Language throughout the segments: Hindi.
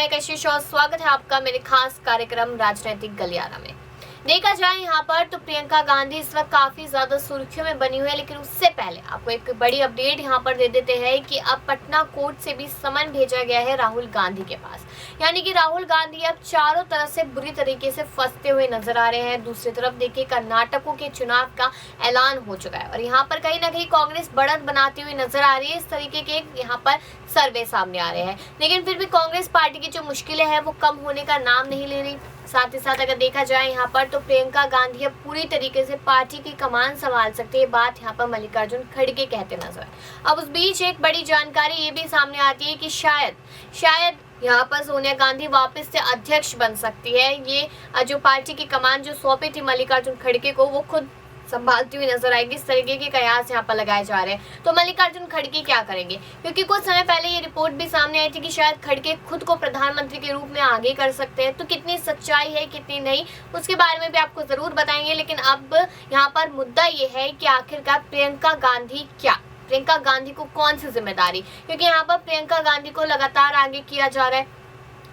मैं कशिश और स्वागत है आपका मेरे खास कार्यक्रम राजनीतिक गलियारा में। देखा जाए यहाँ पर तो प्रियंका गांधी इस वक्त काफी ज्यादा सुर्खियों में बनी हुई है, लेकिन उससे पहले आपको एक बड़ी अपडेट यहाँ पर दे देते हैं कि अब पटना कोर्ट से भी समन भेजा गया है राहुल गांधी के पास। यानी कि राहुल गांधी अब चारों तरफ से बुरी तरीके से फंसते हुए नजर आ रहे हैं। दूसरी तरफ देखिए कर्नाटकों के चुनाव का ऐलान हो चुका है और यहाँ पर कहीं ना कहीं कांग्रेस बढ़त बनाती हुई नजर आ रही है। इस तरीके के यहाँ पर सर्वे सामने आ रहे हैं, लेकिन फिर भी कांग्रेस पार्टी की जो मुश्किलें हैं वो कम होने का नाम नहीं ले रही। साथ ही साथ अगर देखा जाए यहाँ पर तो प्रियंका गांधी अब पूरी तरीके से पार्टी की कमान संभाल सकती है, बात यहाँ पर मल्लिकार्जुन खड़गे कहते नजर। अब उस बीच एक बड़ी जानकारी ये भी सामने आती है कि शायद यहाँ पर सोनिया गांधी वापस से अध्यक्ष बन सकती है। ये जो पार्टी की कमान जो सौंपी थी मल्लिकार्जुन खड़गे को वो खुद संभालती हुई नजर आएगी। इस तरीके के कयास यहाँ पर लगाए जा रहे हैं। तो मल्लिकार्जुन खड़गे क्या करेंगे, क्योंकि कुछ समय पहले ये रिपोर्ट भी सामने आई थी कि शायद खड़गे खुद को प्रधानमंत्री के रूप में आगे कर सकते हैं। तो कितनी सच्चाई है कितनी नहीं उसके बारे में भी आपको जरूर बताएंगे। लेकिन अब यहाँ पर मुद्दा ये है कि आखिरकार प्रियंका गांधी को कौन सी जिम्मेदारी, क्योंकि यहाँ पर प्रियंका गांधी को लगातार आगे किया जा रहा है।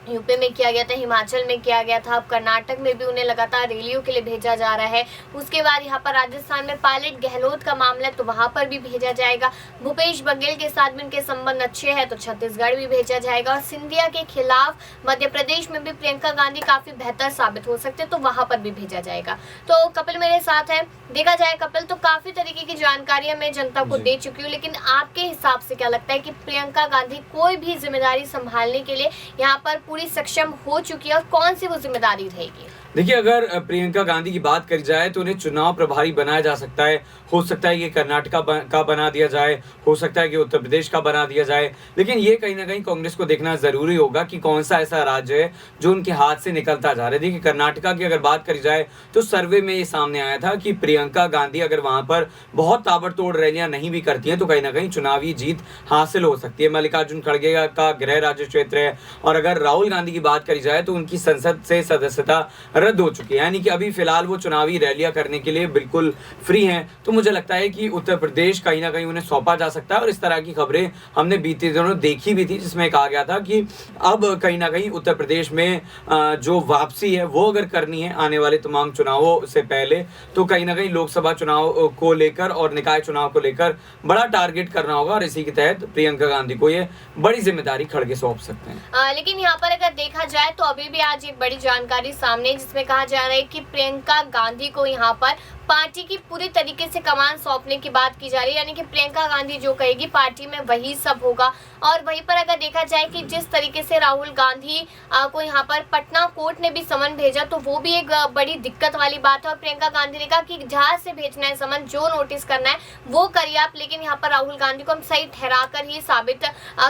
यूपी में किया गया था, हिमाचल में किया गया था, अब कर्नाटक में भी उन्हें लगातार रैलियों के लिए भेजा जा रहा है। उसके बाद यहाँ पर राजस्थान में पायलट गहलोत का मामला है तो वहां पर भी भेजा जाएगा। भूपेश बघेल के साथ भी उनके संबंध अच्छे हैं तो छत्तीसगढ़ भी भेजा जाएगा। और सिंधिया के खिलाफ मध्य प्रदेश में भी प्रियंका गांधी काफी बेहतर साबित हो सकते हैं तो वहां पर भी भेजा जाएगा। तो कपिल मेरे साथ है। देखा जाए कपिल तो काफी तरीके की जानकारियां मैं जनता को दे चुकी हूँ, लेकिन आपके हिसाब से क्या लगता है कि प्रियंका गांधी कोई भी जिम्मेदारी संभालने के लिए यहाँ पर पूरी सक्षम हो चुकी है और कौन सी वो जिम्मेदारी रहेगी? देखिए, अगर प्रियंका गांधी की बात करी जाए तो उन्हें चुनाव प्रभारी बनाया जा सकता है। हो सकता है कि कर्नाटका का बना दिया जाए, हो सकता है कि उत्तर प्रदेश का बना दिया जाए, लेकिन ये कहीं ना कहीं कांग्रेस को देखना जरूरी होगा कि कौन सा ऐसा राज्य है जो उनके हाथ से निकलता जा रहा है। देखिए, कर्नाटका की अगर बात करी जाए तो सर्वे में ये सामने आया था कि प्रियंका गांधी अगर वहां पर बहुत ताबड़तोड़ रैलियां नहीं भी करती हैं तो कहीं ना कहीं चुनावी जीत हासिल हो सकती है। मल्लिकार्जुन खड़गे का गृह राज्य क्षेत्र है और अगर राहुल गांधी की बात करी जाए तो उनकी संसद से सदस्यता रद्द हो चुकी है, यानी कि अभी फिलहाल वो चुनावी रैलियां करने के लिए बिल्कुल फ्री हैं। तो मुझे लगता है कि उत्तर प्रदेश कहीं ना कहीं उन्हें सौंपा जा सकता है और इस तरह की खबरें हमने बीते दिनों देखी भी थी, जिसमें कहा गया था कि अब कहीं ना कहीं उत्तर प्रदेश में जो वापसी है वो अगर करनी है आने वाले तमाम चुनावों से पहले तो कहीं ना कहीं लोकसभा चुनाव को लेकर और निकाय चुनाव को लेकर बड़ा टारगेट करना होगा और इसी के तहत प्रियंका गांधी को ये बड़ी जिम्मेदारी खड़गे सौंप सकते हैं। लेकिन यहाँ पर अगर देखा जाए तो अभी भी आज एक बड़ी जानकारी सामने जिसमें कहा जा रहा है कि प्रियंका गांधी को यहाँ पर पार्टी की पूरी तरीके से कमान सौंपने की बात की जा रही है। यानी कि प्रियंका गांधी जो कहेगी पार्टी में वही सब होगा। और वहीं पर अगर देखा जाए कि जिस तरीके से राहुल गांधी को यहाँ पर पटना कोर्ट ने भी समन भेजा तो वो भी एक बड़ी दिक्कत वाली बात है। और प्रियंका गांधी ने कहा कि जहाँ से भेजना है समन, जो नोटिस करना है वो करिए आप, लेकिन यहाँ पर राहुल गांधी को हम सही ठहरा कर ही साबित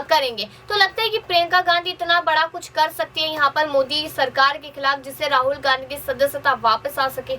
करेंगे। तो लगता है कि प्रियंका गांधी इतना बड़ा कुछ कर सकती है यहाँ पर मोदी सरकार के खिलाफ जिससे राहुल गांधी की सदस्यता वापस आ सके।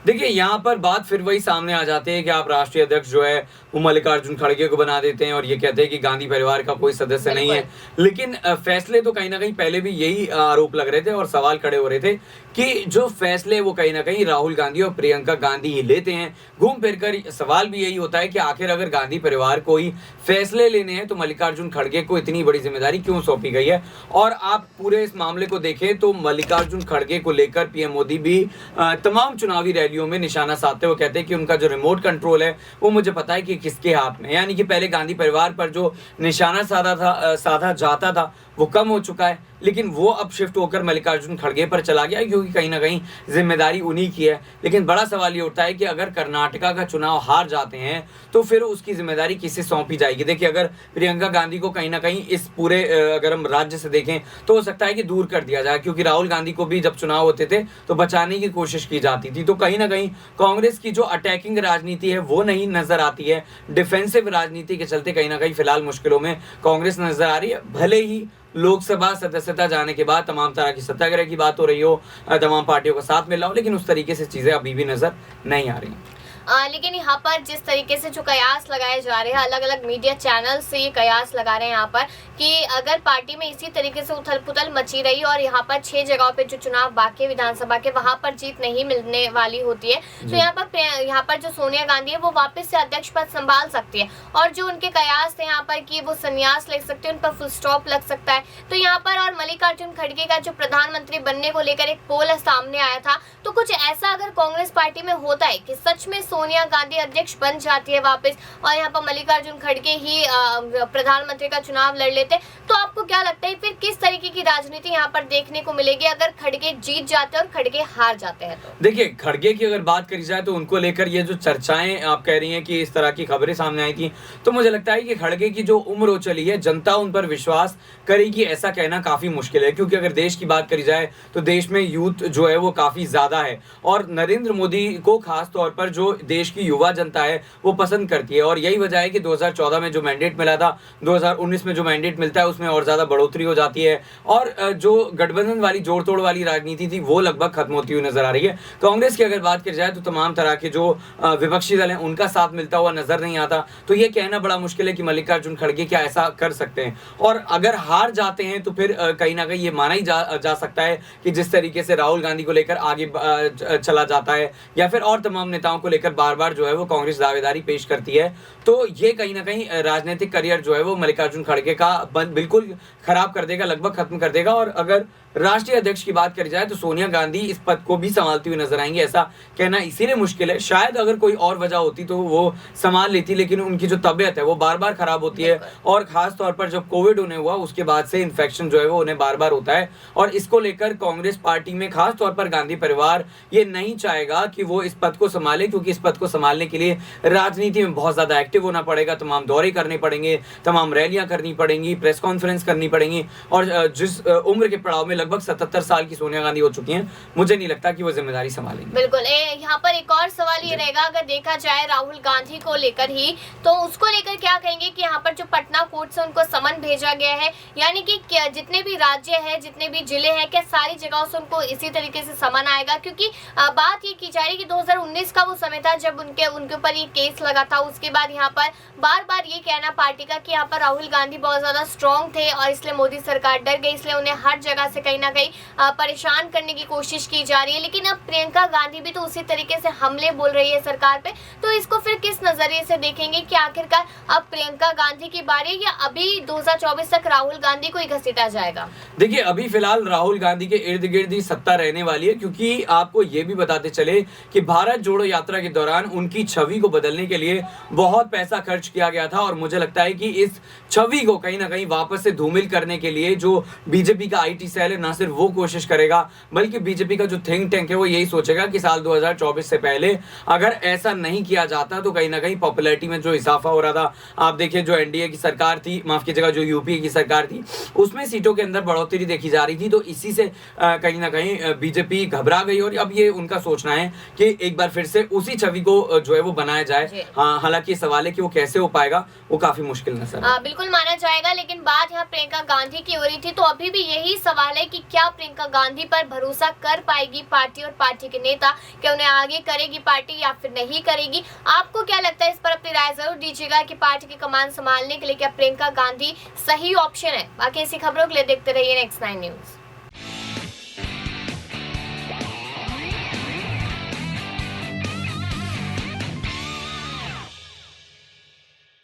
देखिए, यहाँ पर बात फिर वही सामने आ जाती है कि आप राष्ट्रीय अध्यक्ष जो है वो मल्लिकार्जुन खड़गे को बना देते हैं और ये कहते हैं कि गांधी परिवार का कोई सदस्य नहीं है। लेकिन फैसले तो कहीं ना कहीं पहले भी यही आरोप लग रहे थे और सवाल खड़े हो रहे थे कि जो फैसले वो कहीं ना कहीं राहुल गांधी और प्रियंका गांधी ही लेते हैं। घूम फिर कर सवाल भी यही होता है कि आखिर अगर गांधी परिवार को ही फैसले लेने हैं तो मल्लिकार्जुन खड़गे को इतनी बड़ी जिम्मेदारी क्यों सौंपी गई है। और आप पूरे इस मामले को देखें तो मल्लिकार्जुन खड़गे को लेकर पीएम मोदी भी तमाम चुनावी रैलियों में निशाना साधते हुए कहते हैं कि उनका जो रिमोट कंट्रोल है वो मुझे पता है कि किसके हाथ में। यानी कि पहले गांधी परिवार पर जो निशाना साधा जाता था वो कम हो चुका है, लेकिन वो अब शिफ्ट होकर मल्लिकार्जुन खड़गे पर चला गया क्योंकि कहीं ना कहीं जिम्मेदारी उन्हीं की है। लेकिन बड़ा सवाल ये उठता है कि अगर कर्नाटका का चुनाव हार जाते हैं तो फिर उसकी जिम्मेदारी किसे सौंपी जाएगी। देखिए, अगर प्रियंका गांधी को कहीं ना कहीं इस पूरे अगर हम राज्य से देखें तो हो सकता है कि दूर कर दिया जाए, क्योंकि राहुल गांधी को भी जब चुनाव होते थे तो बचाने की कोशिश की जाती थी। तो कहीं ना कहीं कांग्रेस की जो अटैकिंग राजनीति है वो नहीं नजर आती है, डिफेंसिव राजनीति के चलते कहीं ना कहीं फिलहाल मुश्किलों में कांग्रेस नजर आ रही है। भले ही लोकसभा सदस्यता जाने के बाद तमाम तरह की सत्याग्रह की बात हो रही हो, तमाम पार्टियों का साथ मिल रहा हो, लेकिन उस तरीके से चीजें अभी भी नजर नहीं आ रही। लेकिन यहाँ पर जिस तरीके से जो कयास लगाए जा रहे हैं, अलग अलग मीडिया चैनल से ये कयास लगा रहे हैं यहाँ पर कि अगर पार्टी में इसी तरीके से उथल पुथल मची रही और यहाँ पर 6 जगहों पे जो चुनाव बाकी विधानसभा के वहां पर जीत नहीं मिलने वाली होती है, तो यहाँ पर जो सोनिया गांधी है वो वापस से अध्यक्ष पद संभाल सकती है। और जो उनके कयास थे यहाँ पर कि वो संन्यास ले सकते हैं, उन पर फुल स्टॉप लग सकता है। तो यहाँ पर और मल्लिकार्जुन खड़गे का जो प्रधानमंत्री बनने को लेकर एक पोल सामने आया था, तो कुछ ऐसा अगर कांग्रेस पार्टी में होता है कि सच में सोनिया गांधी अध्यक्ष बन जाती है वापस और यहाँ पर मल्लिकार्जुन खड़गे ही प्रधानमंत्री का चुनाव लड़ लेते, तो आपको क्या लगता है फिर किस तरीके की राजनीति यहाँ पर देखने को मिलेगी अगर खड़गे जीत जाते हैं और खड़गे हार जाते हैं? तो देखिए, खड़गे की अगर बात करी जाए तो उनको लेकर ये जो चर्चाएं आप कह रही हैं कि इस तरह की खबरें सामने आई थी, तो मुझे लगता है कि खड़गे की जो उम्र हो चली है, जनता उन पर विश्वास करेगी ऐसा कहना काफी मुश्किल है। क्योंकि अगर देश की बात करी जाए तो देश में यूथ जो है वो काफी ज्यादा है और नरेंद्र मोदी को खास तौर पर जो देश की युवा जनता है वो पसंद करती है। और यही वजह है कि 2014 में जो मैंडेट मिला था, 2019 में जो मैंडेट मिलता है उसमें और ज्यादा बढ़ोतरी हो जाती है और जो गठबंधन वाली जोड़ तोड़ वाली राजनीति थी वो लगभग खत्म होती हुई नजर आ रही है। कांग्रेस की अगर बात की जाए तो तमाम तरह के जो विपक्षी दल हैं उनका साथ मिलता हुआ नजर नहीं आता, तो ये कहना बड़ा मुश्किल है कि मल्लिकार्जुन खड़गे क्या ऐसा कर सकते हैं। और अगर हार जाते हैं तो फिर कहीं ना कहीं ये माना ही जा सकता है कि जिस तरीके से राहुल गांधी को लेकर आगे चला जाता है या फिर और तमाम नेताओं को लेकर बार बार जो है वो कांग्रेस दावेदारी पेश करती है, तो ये कहीं ना कहीं राजनीतिक करियर जो है वो मल्लिकार्जुन खड़गे का बिल्कुल खराब कर देगा, लगभग खत्म कर देगा। और अगर राष्ट्रीय अध्यक्ष की बात करी जाए तो सोनिया गांधी इस पद को भी संभालती हुई नजर आएंगी, ऐसा कहना इसीलिए मुश्किल है। शायद अगर कोई और वजह होती तो वो संभाल लेती, लेकिन उनकी जो तबीयत है वो बार बार खराब होती है और खास तौर पर जब कोविड उन्हें हुआ उसके बाद से इन्फेक्शन जो है वो उन्हें बार बार होता है। और इसको लेकर कांग्रेस पार्टी में खास तौर पर गांधी परिवार ये नहीं चाहेगा कि वो इस पद को संभाले, क्योंकि इस पद को संभालने के लिए राजनीति में बहुत ज्यादा एक्टिव होना पड़ेगा, तमाम दौरे करने पड़ेंगे, तमाम रैलियां करनी पड़ेंगी, प्रेस कॉन्फ्रेंस करनी पड़ेंगी। और जिस उम्र के पड़ाव में लगभग 77 साल की सोनिया गांधी हो चुकी हैं, मुझे नहीं लगता कि वो जिम्मेदारी संभालेंगी। बिल्कुल। यहाँ पर एक और सवाल ये रहेगा, अगर देखा जाए राहुल गांधी को लेकर ही, तो उसको लेकर क्या कहेंगे कि यहाँ पर जो पटना कोर्ट से उनको समन भेजा गया है, यानी कि जितने भी राज्य है, जितने भी जिले हैं, क्या सारी जगहों से उनको इसी तरीके से समन आएगा? क्योंकि बात ये की जा रही है कि 2019 का वो समय था जब उनके ऊपर ये केस लगा था। उसके बाद यहाँ पर बार बार ये कहना पार्टी का कि यहाँ पर राहुल गांधी बहुत ज्यादा स्ट्रॉन्ग थे और इसलिए मोदी सरकार डर गई, इसलिए उन्हें हर जगह से कहीं ना कहीं परेशान करने की कोशिश की जा रही है। लेकिन अब प्रियंका गांधी भी तो उसी तरीके से हमले बोल रही है सरकार पे, तो इसको फिर किस नजरिए से देखेंगे कि आखिरकार अब प्रियंका गांधी की बारी या अभी 2024 तक राहुल गांधी को ही घसीटा जाएगा? देखिए, अभी फिलहाल राहुल गांधी के इर्द गिर्द ही सत्ता रहने वाली है, क्योंकि आपको ये भी बताते चले कि भारत जोड़ो यात्रा के दौरान उनकी छवि को बदलने के लिए बहुत पैसा खर्च किया गया था। और मुझे लगता है कि इस छवि को कहीं ना कहीं वापस से धूमिल करने के लिए जो बीजेपी का आईटी सेल है, ना सिर्फ वो कोशिश करेगा बल्कि बीजेपी का जो थिंक टैंक है वो यही सोचेगा कि साल 2024 से पहले अगर ऐसा नहीं किया जाता तो कहीं ना कहीं पॉपुलैरिटी में जो इजाफा हो रहा था, आप देखिए जो एनडीए की सरकार थी, माफ कीजिएगा जो यूपीए की सरकार थी, उसमें सीटों के अंदर बढ़ोतरी देखी जा रही थी। तो इसी से कहीं ना कहीं बीजेपी घबरा गई और अब ये उनका सोचना है कि एक बार फिर से उसी छवि को जो है वो बनाया जाए। हालांकि सवाल है कि वो कैसे हो पाएगा, वो काफी मुश्किल नजर है। बिल्कुल माना जाएगा, लेकिन बात यहाँ प्रियंका गांधी की हो रही थी, तो अभी भी यही सवाल है कि क्या प्रियंका गांधी पर भरोसा कर पाएगी पार्टी और पार्टी के नेता, क्या उन्हें आगे करेगी पार्टी या फिर नहीं करेगी? आपको क्या लगता है? इस पर अपनी राय जरूर दीजिएगा कि पार्टी की कमान संभालने के लिए क्या प्रियंका गांधी सही ऑप्शन है? बाकी ऐसी खबरों के लिए देखते रहिए नेक्स्ट 9 न्यूज।